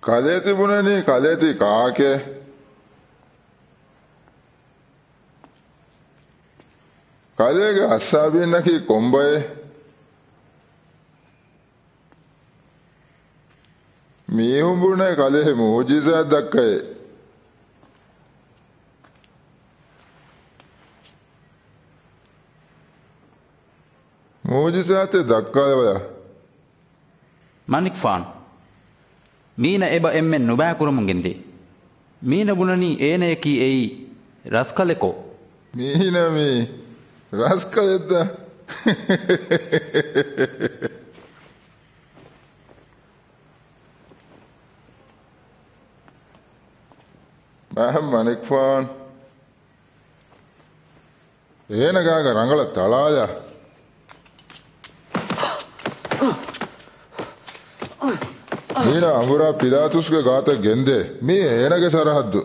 කලේ තිබුණනේ කලේති කාකේ කලේගේ අස්සාබින්නකි කොම්බයේ මීහුඹුනේ කලේ මෝජිසා දක්කේ මෝජිසාතේ දක්කාලවලා මනික් ෆාන් මීන එබ එම්මෙන් නුබෑකුරමුගෙන්දී මීන බුණනී ඒනයකී එයි රස්කලෙකෝ මීනමී රස්කලෙද්ද මනික් ෆාන් ඒනගාග රංගල තලාය මීන අමුරා පිලාතුස්ගේ ගාත ගෙන්දේ මේ ඒනගේ සරහද්දු